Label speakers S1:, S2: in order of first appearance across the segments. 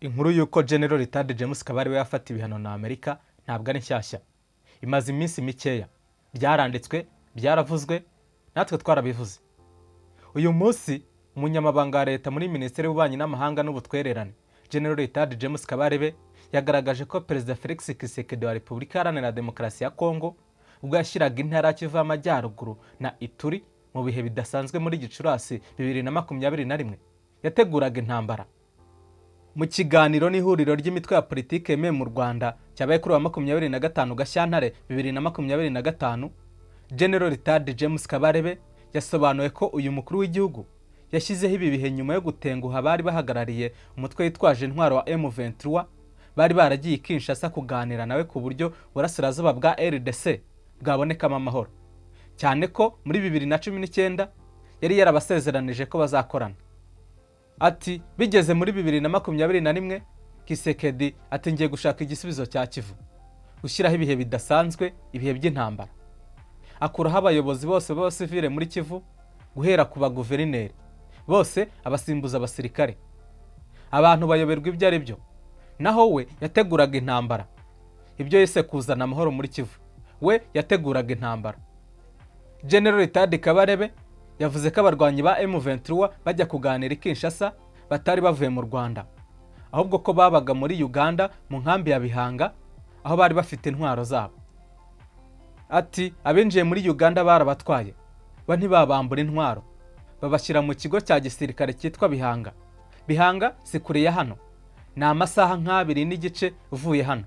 S1: Inkuru y'uko General Rtd James Kabarebe yafata ibihano na Amerika ntabwo ari nshyashya. Imaze iminsi mikeya. Byaranditswe, byaravuzwe, natwe twarabivuze. Uyu munsi umunyamabanga wa leta muri Minisiteri y'Ububanyi n'Amahanga n'Ubutwererane, General Rtd James Kabarebe yagaragaje ko Perezida Felix Tshisekedi wa Repubulika Iharanira Demokarasi ya Kongo ubwo yashyiraga intara ya Kivu y'Amajyaruguru na Ituri mu bihe bidasanzwe muri Gicurasi 2021 yateguraga intambara. Mu kiganiro n'ihuriro ry'imitwe ya politike yemewe mu Rwanda cyabaye kuri wa 25 Gashyantare 2025, General Rtd James Kabarebe yasobanuye ko uyu mukuru w'igihugu yashyizeho ibi bihe nyuma yo gutenguha bari bahagarariye umutwe witwaje intwaro wa M23 bari baragiye Kinshasa kuganira nawe ku buryo burasirazuba bwa RDC bwabonekamo amahoro, cyane ko muri 2019 yari yarabasezeranije ko bazakorana. Ati bigeze muri 2021 Tshisekedi ati ngiye gushaka igisubizo cya Kivu, gushyiraho ibihe bidasanzwe, ibihe by'intambara. Akuraho abayobozi bose b'abasivile muri Kivu, guhera ku baguverineri bose abasimbuza abasirikare. Abantu bayoberwa ibyo ari byo. Naho we yateguraga intambara. Ibyo yise kuzana amahoro muri Kivu, we yateguraga intambara. General Rtd Kabarebe yavuze ko abarwanyi ba M23 bajya kuganira Kinshasa batari bavuye mu Rwanda, ahubwo ko babaga muri Uganda mu nkambi ya Bihanga aho bari bafite intwaro zabo. Ati abenjiye muri Uganda barabatwaye, ba ntibabambura intwaro, babashyira mu kigo cya gisirikare cyitwa Bihanga. Bihanga si kure ya hano, ni amasaha nk'abiri n'igice uvuye hano.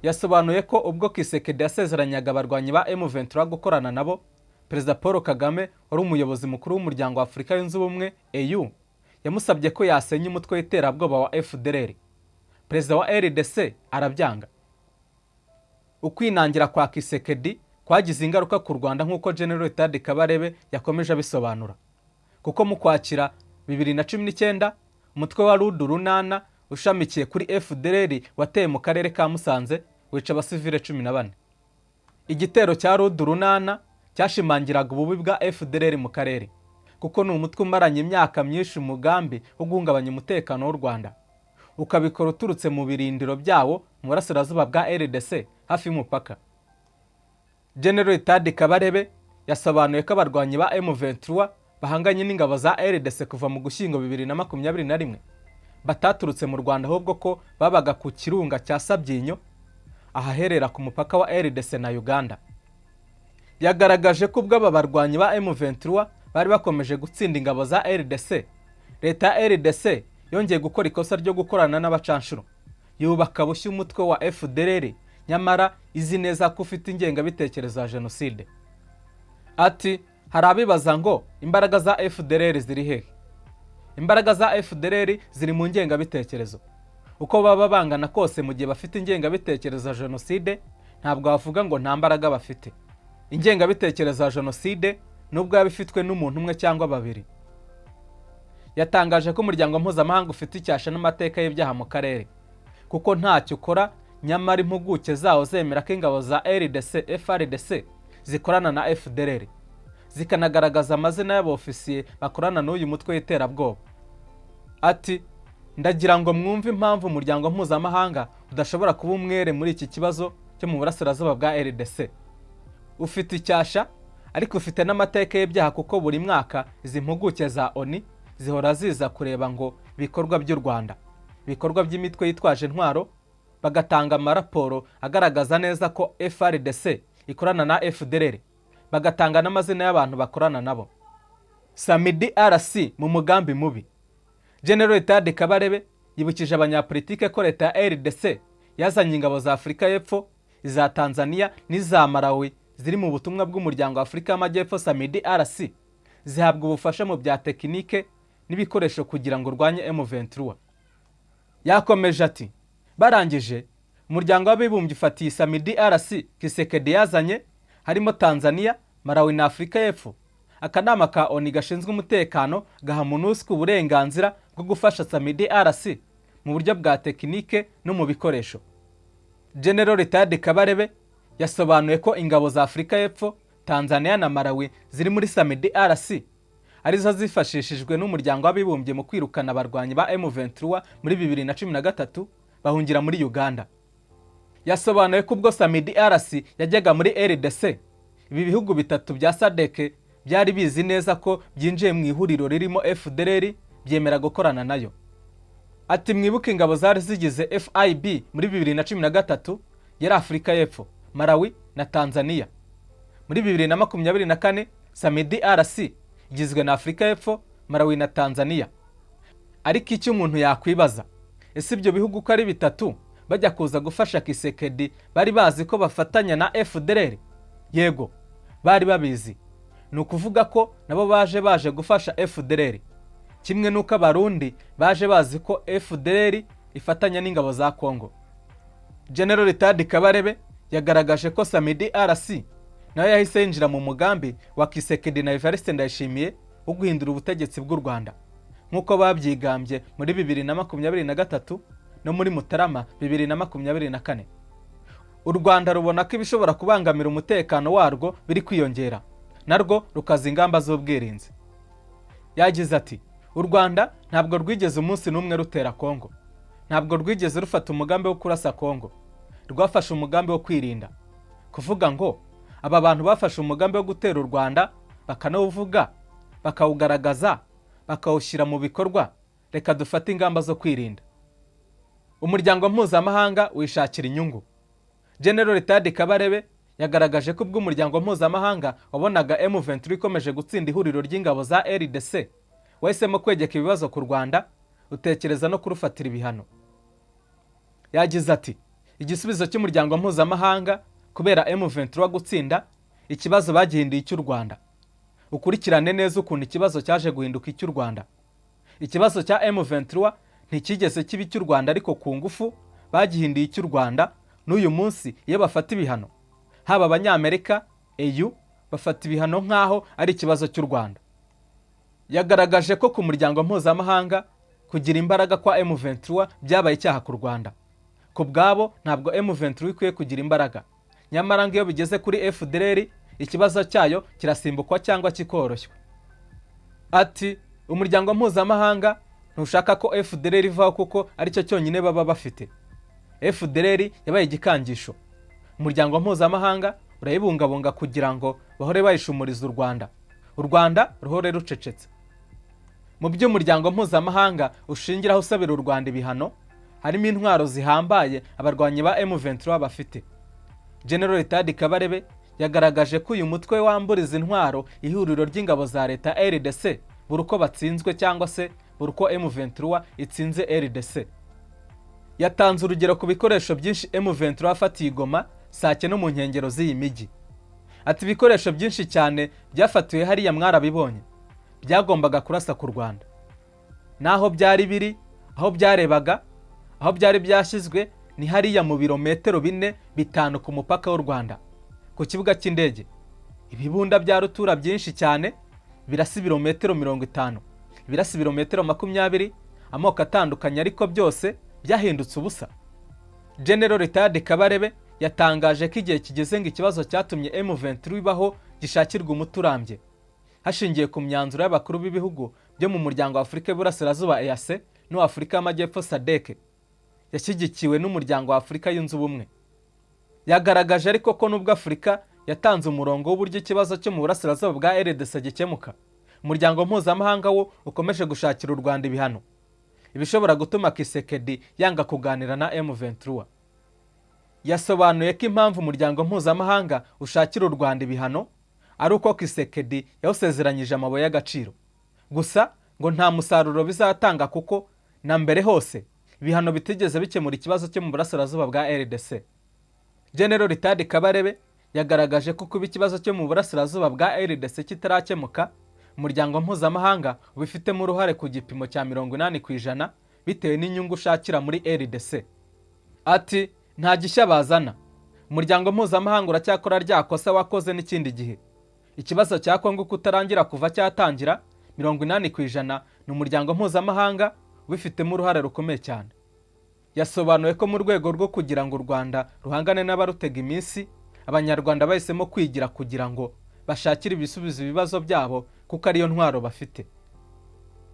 S1: Yasobanuye ko ubwo Tshisekedi yasezeranyaga abarwanyi ba M23 gukorana nabo, Perezida Paul Kagame wari umuyobozi mukuru w'umuryango wa Afurika yunze ubumwe EU yamusabye ko yasenya umutwe w'iterabwoba wa FDLR. Perezida wa RDC arabyanga. Ukwinangira kwa Tshisekedi kwagize ingaruka ku Rwanda nk'uko General Rtd Kabarebe yakomeje abisobanura, kuko mu Kwakira 2019 umutwe wa Rudurunana ushamikiye kuri FDLR wateye mu karere ka Musanze wica abasivile 14. Igitero cya Rudurunana cyashimangiraga ububi bwa FDLR mu karere, kuko ni umutwe umaranye imyaka myinshi umugambi wo guhungabanya umutekano w'u Rwanda, ukabikora uturutse mu birindiro byawo mu burasirazuba bwa RDC hafi y'umupaka. General Rtd Kabarebe yasobanuye ko abarwanyi ba M23 bahanganye n'ingabo za RDC kuva mu Gushyingo 2021 bataturutse mu Rwanda, ahubwo ko babaga ku kirunga cya Sabyinyo ahaherera ku mupaka wa RDC na Uganda. Yagaragaje ko ubwo aba barwanyi ba M23 bari bakomeje gutsinda ingabo za RDC, leta ya RDC yongeye gukora ikosa ryo gukorana n'abacanshuro, yubaka bushya umutwe wa FDLR nyamara izi neza ko ufite ingengabitekerezo ya jenoside. Ati hari abibaza ngo imbaraga za FDLR ziri hehe? Imbaraga za FDLR ziri mu ngengabitekerezo. Uko baba bangana kose mu gihe bafite ingengabitekerezo ya jenoside, ntabwo bavuga ngo nta mbaraga bafite. Ingengabitekerezo ya jenoside nubwo yabifitwe n'umuntu umwe cyangwa babiri. Yatangaje ko umuryango mpuzamahanga ufite icyasha n'amateka y'ibyaha mu karere, kuko ntacyo ukora, nyamara impuguke zawo zemera ko ingabo za RDC FRDC zikorana na FDLR, zikanagaragaza amazina y'abofisiye bakorana n'uyu mutwe w'iterabwoba. Ati ndagira ngo mwumve impamvu umuryango mpuzamahanga udashobora kuba umwere muri iki kibazo cyo mu burasirazuba bwa RDC. Ufite icyasha ariko ufite n'amateka y'ibyaha, kuko buri mwaka izi mpuguke za ONU zihora ziza kureba ngo bikorwa by'u Rwanda, bikorwa by'imitwe yitwaje intwaro, bagatanga amaraporo agaragaza neza ko FRDC ikorana na FDLR, bagatanga n'amazina y'abantu bakorana nabo. Samidi RC mu mugambi mubi. General Rtd Kabarebe yibukije abanyapolitike ko leta ya RDC yazanye ingabo za Afurika y'Epfo, iza Tanzania n'iza Malawi ziri mu butumwa bw'umuryango wa Afurika y'Amajyepfo Samidi RC, zihabwa ubufasha mu bya tekinike n'ibikoresho kugira ngo urwanye M23. Yakomeje ati barangije umuryango w'abibumbye ufatiye Samidi RC Tshisekedi yazanye harimo Tanzania, Malawi na Afurika y'Epfo. Akanama ka ONU gashinzwe umutekano gaha MONUSCO uburenganzira bwo gufasha Samidi RC mu buryo bwa tekinike no mu bikoresho. General Rtd Kabarebe yasobanuye ko ingabo za Afurika y'Epfo, Tanzania na Malawi ziri muri Samidi RC, arizo zifashishijwe n'umuryango w'abibumbye mu kwirukana abarwanyi ba M23 muri 2013 bahungira muri Uganda. Yasobanuye ko ubwo Samidi RC yajyaga muri RDC, ibi bihugu bitatu bya SADC byari bizi neza ko byinjiye mu ihuriro ririmo FDLR byemera gukorana nayo. Ati mwibuke ingabo zari zigize FIB muri 2013 yari Afrika y'Epfo, Malawi na Tanzania. Muri 2024 Samidi RC igizwe na Afrika y'Epfo, Malawi na Tanzania. Ariko icyo umuntu yakwibaza, ese ibyo bihugu ko ari bitatu bajya kuza gufasha Kisekedi bari bazi ko bafatanya na FDLR? Yego, bari babizi. Ni ukuvuga ko nabo baje gufasha FDLR, kimwe nuko abarundi baje bazi ko FDLR ifatanya n'ingabo za Kongo. General Ritadi Kabarebe yagaragaje ko Samidi RC nawe yahise yinjira mu mugambi wa Kisekedi na Evariste Ndayishimiye wo guhindura ubutegetsi bw'u Rwanda, nk'uko babyigambye muri 2023 no muri Mutarama 2024. U Rwanda rubona ko ibishobora kubangamira umutekano warwo biri kwiyongera, narwo rukaza ingamba z'ubwirinzi. Yagize ati u Rwanda ntabwo rwigeze umunsi n'umwe rutera Kongo, ntabwo rwigeze rufata umugambi wo kurasa Kongo, rwafashe umugambi wo kwirinda. Kuvuga ngo aba bantu bafashe umugambi wo gutera u Rwanda bakanawuvuga, bakawugaragaza, bakawushyira mu bikorwa, reka dufate ingamba zo kwirinda. Umuryango mpuzamahanga wishakira inyungu. General Ritadi Kabarebe yagaragaje ko ubwo umuryango mpuzamahanga wabonaga M23 ikomeje gutsinda ihuriro ry'ingabo za RDC, wahisemo kwegeka ibibazo ku Rwanda, utekereza no kurufatira ibihano. Yagize ati igisubizo cy'umuryango mpuzamahanga kubera M23 gutsinda ikibazo bagihinduye icy'u Rwanda. Ukurikirane neza ukuntu ikibazo cyaje guhinduka icy'u Rwanda. Ikibazo cya M23 ntikigeze kibi cy'u Rwanda, ariko ku ngufu bagihinduye icy'u Rwanda. N'uyu munsi iyo bafata ibihano, haba abanyamerika, EU bafata ibihano nk'aho ari ikibazo cy'u Rwanda. Yagaragaje ko ku muryango mpuzamahanga kugira imbaraga kwa M23 byabaye icyaha ku Rwanda. Ku bwabo ntabwo M23 ikwiye kugira imbaraga, nyamara ngo iyo bigeze kuri FDLR ikibazo cyayo kirasimbukwa cyangwa kikoroshywa. Ati umuryango mpuzamahanga ntushaka ko FDLR ivaho kuko aricyo cyonyine baba bafite. FDLR yabaye igikangisho. Umuryango mpuzamahanga urayibungabunga kugira ngo bahore bayishumuriza u Rwanda, u Rwanda ruhore rucecetse. Mu byo umuryango mpuzamahanga ushingiraho usabira u Rwanda ibihano harimo intwaro zihambaye abarwanyi ba M23 bafite. General Ritadi Kabarebe yagaragaje ko uyu mutwe wamburiza intwaro ihuriro ry'ingabo za leta RDC buri uko batsinzwe cyangwa se buri uko M23 itsinze RDC. Yatanze urugero ku bikoresho byinshi M23 afatiye Goma, Sake no mu nkengero z'iyi migi. Ati ibikoresho byinshi cyane byafatiwe hariya mwarabibonye byagombaga kurasa ku Rwanda, naho byari biri, aho byarebaga, aho byari byashyizwe ni hariya mu birometero 4-5 ku mupaka w'u Rwanda ku kibuga cy'indege. Ibibunda bya rutura byinshi cyane birasa ibirometero 50, birasa ibirometero 20, amoko atandukanye, ariko byose byahindutse ubusa. General Ritadi Kabarebe yatangaje ko igihe kigeze ngo ikibazo cyatumye M23 ibaho gishakirwa umuti urambye, hashingiye ku myanzuro y'abakuru b'ibihugu byo mu muryango wa Afurika y'Uburasirazuba EAC no Afurika y'Amajyepfo SADC, yashyigikiwe n'umuryango wa Afurika yunze ubumwe. Yagaragaje ariko ko nubwo Afurika yatanze umurongo w'uburyo ikibazo cyo mu burasirazuba bwa RDC gikemuka, umuryango mpuzamahanga wo ukomeje gushakira u Rwanda ibihano ibishobora gutuma Kisekedi yanga kuganira na M23. Yasobanuye ko impamvu umuryango mpuzamahanga ushakira u Rwanda ibihano ari uko Kisekedi yawusezeranyije amabuye y'agaciro, gusa ngo nta musaruro bizatanga kuko na mbere hose ibihano bitigeze bikemura ikibazo cyo mu burasirazuba bwa RDC. General Ritadi Kabarebe yagaragaje ko kuba ikibazo cyo mu burasirazuba bwa RDC kitarakemuka, umuryango mpuzamahanga ubifitemo uruhare ku gipimo cya 80% bitewe n'inyungu ushakira muri RDC. Ati nta gishya bazana, umuryango mpuzamahanga uracyakora ryakosa wakoze n'ikindi gihe. Ikibazo cya Kongo kutarangira kuva cyatangira 80% ni umuryango mpuzamahanga ubifitemo uruhare rukomeye cyane. Yasobanuye ko mu rwego rwo kugira ngo u Rwanda ruhangane n'abarutega iminsi, abanyarwanda bahisemo kwigira kugira ngo bashakire ibisubizo ibibazo byabo kuko ariyo ntwaro bafite.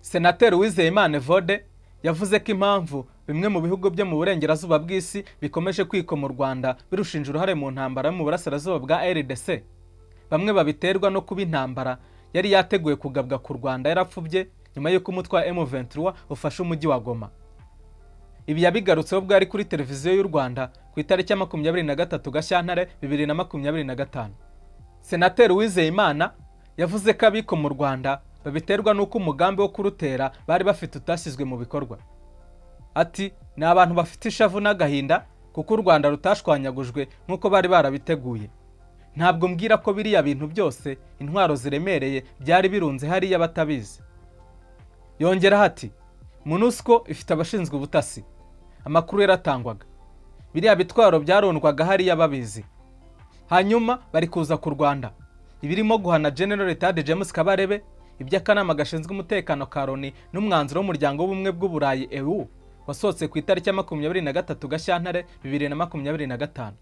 S1: Senateri Uwizeyimana Evode yavuze ko impamvu bimwe mu bihugu byo mu burengerazuba bw'isi bikomeje kwikoma u Rwanda birushinja uruhare mu ntambara yo mu burasirazuba bwa RDC, bamwe babiterwa no kuba intambara yari yateguye kugabwa ku Rwanda yarapfubye nyuma y'uko umutwe wa M23 ufashe umujyi wa Goma. Ibi yabigarutseho bwari kuri televiziyo y'u Rwanda ku itariki ya 23 Gashyantare 2025. Senateri Uwizeyimana yavuze ko abiko mu Rwanda babiterwa n'uko umugambi wo kurutera bari bafite utashyizwe mu bikorwa. Ati ni abantu bafite ishavu n'agahinda kuko u Rwanda rutashwanyagujwe nk'uko bari barabiteguye. Ntabwo mbwira ko biriya bintu byose intwaro ziremereye byari birunze hariya batabizi. Yongera ati MONUSCO ifite abashinzwe ubutasi, amakuru yaratangwaga, biriya bitwaro byarondwaga hariya babizi, hanyuma bari kuza ku Rwanda. Ibirimo guhana General Tade James Kabarebe, iby'akanama gashinzwe umutekano ka Loni n'umwanzuro w'umuryango w'ubumwe bw'Uburayi EU wasohotse ku itariki ya 23 Gashyantare 2025.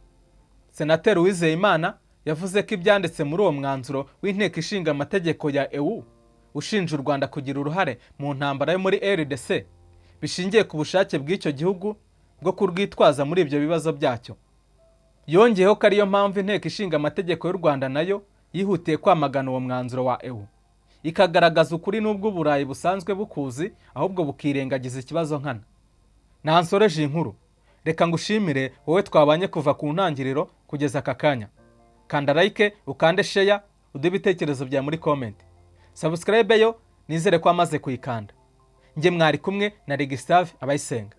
S1: Senateri Uwizeyimana yavuze ko ibyanditse muri uwo mwanzuro w'inteko ishinga amategeko ya EU ushinja u Rwanda kugira uruhare mu ntambara yo muri RDC bishingiye ku bushake bw'icyo gihugu bwo kurwitwaza muri ibyo bibazo byacyo. Yongeyeho ko ariyo mpamvu inteko ishinga amategeko y'u Rwanda nayo yihutiye kwamagana uwo mwanzuro wa EU, ikagaragaza ukuri n'ubwo Uburayi busanzwe bukuzi ahubwo bukirengagiza ikibazo nkana. Nansoreje inkuru, reka ngushimire wowe twabanye kuva ku ntangiriro kugeza aka kanya. Kanda like, ukande share, uduhe ibitekerezo bya muri comment. Subscribe yo nizere ko amaze kuyikanda. Nge mwari kumwe na Registave Abayisenga.